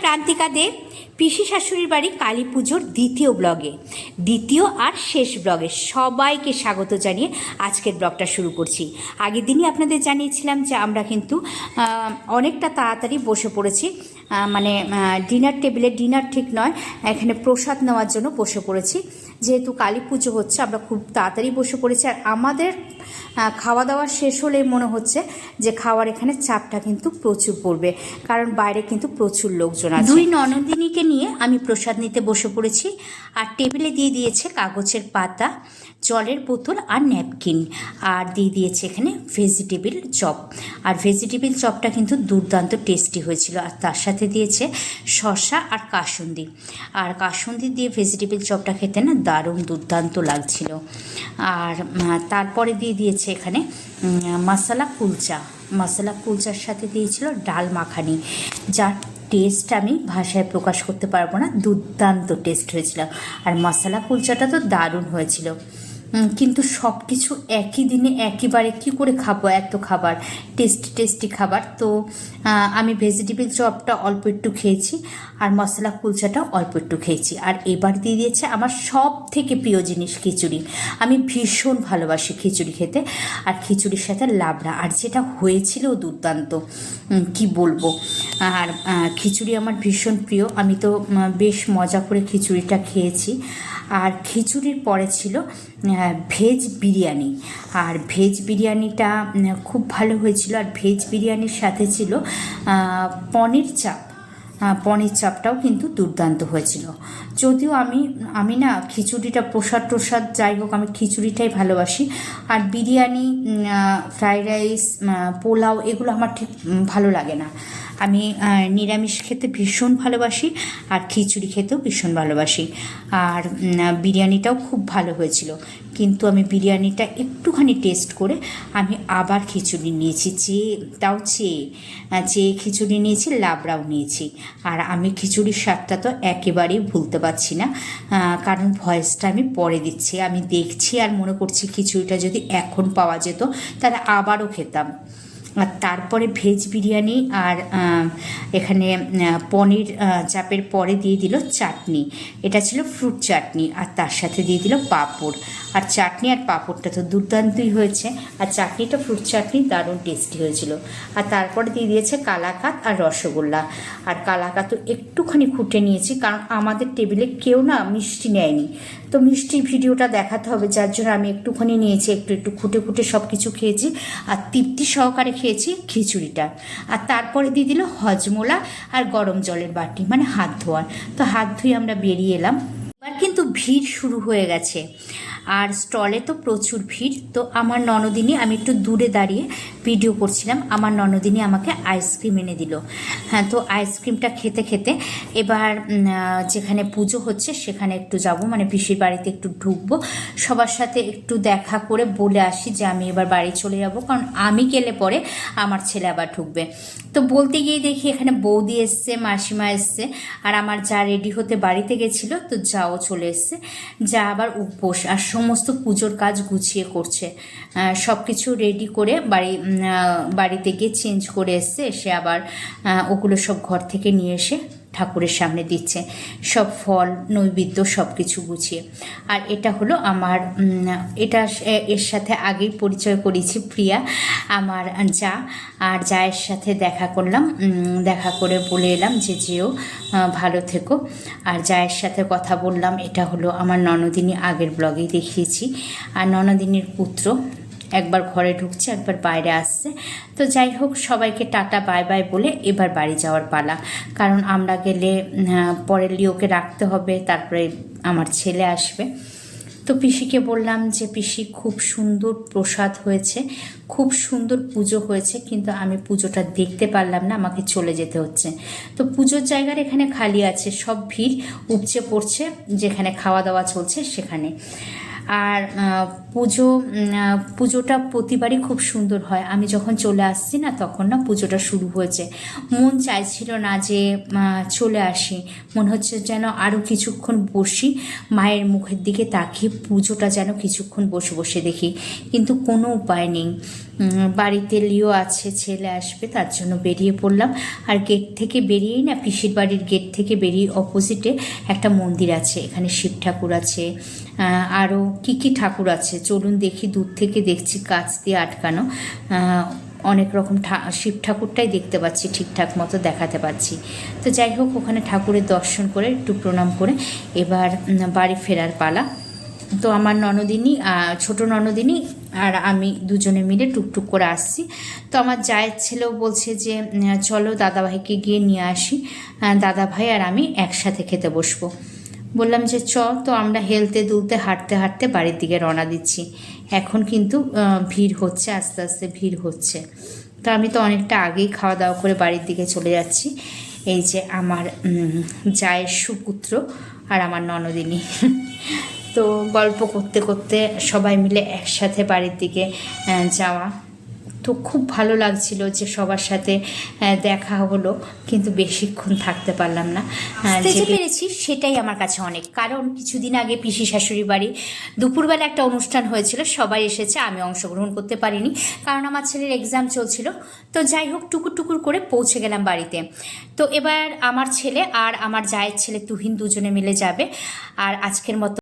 প্রান্তিকা দে, পিসি শাশুড়ির বাড়ি কালী পুজোর দ্বিতীয় ব্লগে, দ্বিতীয় আর শেষ ব্লগে সবাইকে স্বাগত জানিয়ে আজকের ব্লগটা শুরু করছি। আগের দিনই আপনাদের জানিয়েছিলাম যে আমরা কিন্তু অনেকটা তাড়াতাড়ি বসে পড়েছি, মানে ডিনার টেবিলে, ডিনার ঠিক নয়, এখানে প্রসাদ নেওয়ার জন্য বসে পড়েছি। যেহেতু কালী পুজো হচ্ছে আমরা খুব তাড়াতাড়ি বসে পড়েছি। আর আমাদের খাওয়া দাওয়া শেষ হলে মনে হচ্ছে যে খাওয়ার এখানে চাপটা কিন্তু প্রচুর পড়বে, কারণ বাইরে কিন্তু প্রচুর লোকজন আছে। দুই ননদিনীকে নিয়ে আমি প্রসাদ নিতে বসে পড়েছি। আর টেবিলে দিয়ে দিয়েছে কাগজের পাতা, জলের বোতল আর ন্যাপকিন, আর দিয়ে দিয়েছে এখানে ভেজিটেবিল চপ। আর ভেজিটেবিল চপটা কিন্তু দুর্দান্ত টেস্টি হয়েছিল। আর তার সাথে দিয়েছে শসা আর কাসুন্দি। আর কাসুন্দি দিয়ে ভেজিটেবিল চপটা খেতে না দারুণ দুর্দান্ত লাগছিল। আর তারপরে দিয়ে দিয়েছে এখানে মশলা কুলচা। মশলা কুলচার সাথে দিয়েছিল ডাল মাখানি, যার টেস্ট আমি ভাষায় প্রকাশ করতে পারবো না, দুর্দান্ত টেস্ট হয়েছিল। আর মশলা কুলচাটা তো দারুণ হয়েছিল। কিন্তু সব কিছু একই দিনে একেবারে কী করে খাবো, এত খাবার, টেস্টি খাবার। তো আমি ভেজিটেবিল চপটা অল্প একটু খেয়েছি আর মশলা কুলচাটাও অল্প একটু খেয়েছি। আর এবার দিয়ে দিয়েছে আমার সব থেকে প্রিয় জিনিস খিচুড়ি। আমি ভীষণ ভালোবাসি খিচুড়ি খেতে, আর খিচুড়ির সাথে লাবড়া। আর যেটা হয়েছিল দুর্দান্ত, কি বলবো। আর খিচুড়ি আমার ভীষণ প্রিয়, আমি তো বেশ মজা করে খিচুড়িটা খেয়েছি। আর খিচুড়ির পরে ছিল ভেজ বিরিয়ানি, আর ভেজ বিরিয়ানিটা খুব ভালো হয়েছিল। আর ভেজ বিরিয়ানির সাথে ছিল পনির চাপ। পনির চাপটাও কিন্তু দুর্দান্ত হয়েছিল। যদিও আমি না খিচুড়িটা প্রসাদ যাই হোক, আমি খিচুড়িটাই ভালোবাসি। আর বিরিয়ানি, ফ্রাইড রাইস, পোলাও এগুলো আমার ঠিক ভালো লাগে না। আমি নিরামিষ খেতে ভীষণ ভালোবাসি, আর খিচুড়ি খেতেও ভীষণ ভালোবাসি। আর বিরিয়ানিটাও খুব ভালো হয়েছিল। কিন্তু আমি বিরিয়ানিটা একটুখানি টেস্ট করে আমি আবার খিচুড়ি নিয়েছি, চেয়ে খিচুড়ি নিয়েছি, লাবড়াও নিয়েছি। আর আমি খিচুড়ির স্বাদটা তো একেবারেই ভুলতে পারছি না, কারণ ভয়েসটা আমি পরে দিচ্ছি। আমি দেখছি আর মনে করছি খিচুড়িটা যদি এখন পাওয়া যেত তাহলে আবারও খেতাম। আর তারপরে ভেজ বিরিয়ানি আর এখানে পনির চাপের পরে দিয়ে দিল চাটনি। এটা ছিল ফ্রুট চাটনি, আর তার সাথে দিয়ে দিল পাঁপড়। আর চাটনি আর পাঁপড়টা তো দুর্দান্তই হয়েছে, আর চাটনিটা ফ্রুট চাটনি দারুণ টেস্টি হয়েছিল। আর তারপরে দিয়ে দিয়েছে কালাকাঁদ আর রসগোল্লা। আর কালাকাঁদ তো একটুখানি খুঁটে নিয়েছি, কারণ আমাদের টেবিলে কেউ না মিষ্টি নেয়নি, তো মিষ্টির ভিডিওটা দেখাতে হবে, যার জন্য আমি একটুখানি নিয়েছি, একটু খুঁটে সব কিছু খেয়েছি। আর তৃপ্তি সহকারে খেয়েছি খিচুড়িটা। আর তারপরে দিয়ে দিল হজমোলা আর গরম জলের বাটি, মানে হাত ধোয়ার। তো হাত ধুয়ে আমরা বেরিয়ে এলাম। এবার কিন্তু ভিড় শুরু হয়ে গেছে, আর স্টলে তো প্রচুর ভিড়। তো আমার ননদিনী, আমি একটু দূরে দাঁড়িয়ে ভিডিও করছিলাম, আমার ননদিনী আমাকে আইসক্রিম এনে দিল। হ্যাঁ, তো আইসক্রিমটা খেতে খেতে এবার যেখানে পুজো হচ্ছে সেখানে একটু যাব, মানে পিসির বাড়িতে একটু ঢুকবো, সবার সাথে একটু দেখা করে বলে আসি যে আমি এবার বাড়ি চলে যাব, কারণ আমি গেলে পরে আমার ছেলে আবার ঢুকবে। তো বলতে গিয়ে দেখি এখানে বৌদি এসছে, মাসিমা এসছে, আর আমার যা রেডি হতে বাড়িতে গেছিলো, তো যাও চলে এসছে। যা আবার উপোস আর সমস্ত পুজোর কাজ গুছিয়ে করছে, সব কিছু রেডি করে বাড়িতে গিয়ে চেঞ্জ করে এসে আবার ওগুলো সব ঘর থেকে নিয়ে এসে ঠাকুরের সামনে দিচ্ছে, সব ফল নৈবেদ্য সব কিছু গুছিয়ে। আর এটা হলো আমার, এর সাথে আগেই পরিচয় করেছি, প্রিয়া আমার যা। আর জায়ের সাথে দেখা করলাম, দেখা করে বলে এলাম যে যেও ভালো থেকো। আর জায়ের সাথে কথা বললাম। এটা হলো আমার ননদিনী, আগের ব্লগেই দেখিয়েছি। আর ননদিনীর পুত্র একবার ঘরে ঢুকছে, একবার বাইরে আসছে। তো যাই হোক, সবাইকে টাটা বাই বাই বলে এবার বাড়ি যাওয়ার পালা, কারণ আমরা গেলে পরে লিওকে রাখতে হবে, তারপরে আমার ছেলে আসবে। তো পিসিকে বললাম যে পিসি, খুব সুন্দর প্রসাদ হয়েছে, খুব সুন্দর পুজো হয়েছে, কিন্তু আমি পুজোটা দেখতে পারলাম না, আমাকে চলে যেতে হচ্ছে। তো পুজোর জায়গার এখানে খালি আছে, সব ভিড় উপচে পড়ছে যেখানে খাওয়া দাওয়া চলছে সেখানে। আর পুজোটা প্রতিবারই খুব সুন্দর হয়। আমি যখন চলে আসছি না, তখন না পুজোটা শুরু হয়েছে। মন চাইছিল না যে চলে আসি, মনে হচ্ছে যেন আরও কিছুক্ষণ বসি, মায়ের মুখের দিকে তাকিয়ে পুজোটা যেন কিছুক্ষণ বসে বসে দেখি, কিন্তু কোনো উপায় নেই। বাড়িতে লিও আছে, ছেলে আসবে, তার জন্য বেরিয়ে পড়লাম। আর গেট থেকে বেরিয়েই না, পিসির বাড়ির গেট থেকে বেরিয়ে অপোজিটে একটা মন্দির আছে, এখানে শিব ঠাকুর আছে, আরও কী কী ঠাকুর আছে চলুন দেখি। দূর থেকে দেখছি কাঁচ দিয়ে আটকানো, অনেক রকম শিব ঠাকুরটাই দেখতে পাচ্ছি, ঠিকঠাক মতো দেখাতে পাচ্ছি। তো যাই হোক, ওখানে ঠাকুরের দর্শন করে একটু প্রণাম করে এবার বাড়ি ফেরার পালা। তো আমার ননদিনী, ছোট ননদিনী আর আমি দুজনে মিলে টুকটুক করে আসছি। তো আমার জায়ের ছেলেও বলছে যে চলো দাদাভাইকে গিয়ে নিয়ে আসি, দাদাভাই আর আমি একসাথে খেতে বসবো। বললাম যে তো আমরা হেলতে দুলতে হাঁটতে হাঁটতে বাড়ির দিকে রওনা দিচ্ছি। এখন কিন্তু ভিড় হচ্ছে, আস্তে আস্তে ভিড় হচ্ছে। তো আমি তো অনেকটা আগেই খাওয়া দাওয়া করে বাড়ির দিকে চলে যাচ্ছি। এই যে আমার জায়ের সুপুত্র আর আমার ননদিনী তো গল্প করতে করতে সবাই মিলে একসাথে বাড়ির দিকে যাওয়া। তো খুব ভালো লাগছিল যে সবার সাথে দেখা হলো, কিন্তু বেশিক্ষণ থাকতে পারলাম না। যে পেরেছি সেটাই আমার কাছে অনেক। কারণ কিছুদিন আগে পিসি শাশুড়ি বাড়ি দুপুরবেলা একটা অনুষ্ঠান হয়েছিল, সবাই এসেছে, আমি অংশগ্রহণ করতে পারিনি কারণ আমার ছেলের এক্সাম চলছিল। তো যাই হোক, টুকুর টুকুর করে পৌঁছে গেলাম বাড়িতে। তো এবার আমার ছেলে আর আমার জায়ের ছেলে তুহিন দুজনে মিলে যাবে। আর আজকের মতো